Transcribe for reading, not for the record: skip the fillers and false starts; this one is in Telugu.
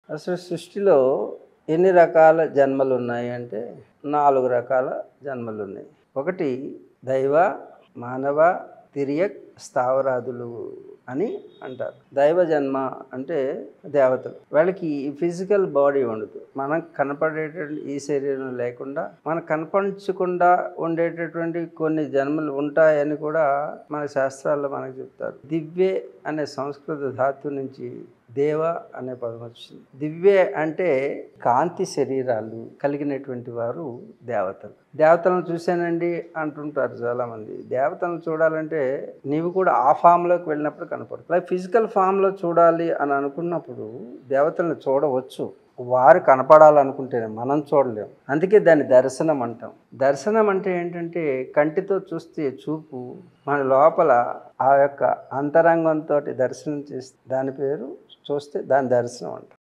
అసలు సృష్టిలో ఎన్ని రకాల జన్మలు ఉన్నాయి అంటే 4 రకాల జన్మలు ఉన్నాయి. ఒకటి దైవ, మానవ, తిరియక్, స్థావరాదులు అని అంటారు. దైవ జన్మ అంటే దేవతలు. వాళ్ళకి ఫిజికల్ బాడీ ఉండదు. మనకు కనపడేటువంటి ఈ శరీరం లేకుండా మనకు కనపడించకుండా ఉండేటటువంటి కొన్ని జన్మలు ఉంటాయని కూడా మన శాస్త్రాల్లో మనకు చెప్తారు. దివ్యే అనే సంస్కృత ధాతు నుంచి దేవ అనే పదం వచ్చింది. దివ్య అంటే కాంతి శరీరాలు కలిగినటువంటి వారు దేవతలు. దేవతలను చూశానండి అంటుంటారు చాలామంది. దేవతలను చూడాలంటే నీవు కూడా ఆ ఫామ్లోకి వెళ్ళినప్పుడు కనపడుతుంది. అలా ఫిజికల్ ఫామ్లో చూడాలి అని అనుకున్నప్పుడు దేవతలను చూడవచ్చు. వారు కనపడాలనుకుంటేనే మనం చూడలేము. అందుకే దాన్ని దర్శనం అంటాం. దర్శనం అంటే ఏంటంటే కంటితో చూస్తే చూపు, మన లోపల ఆ యొక్క అంతరంగంతో దర్శనం చేస్తే దాని పేరు చూస్తే దాని దర్శనం అంటాం.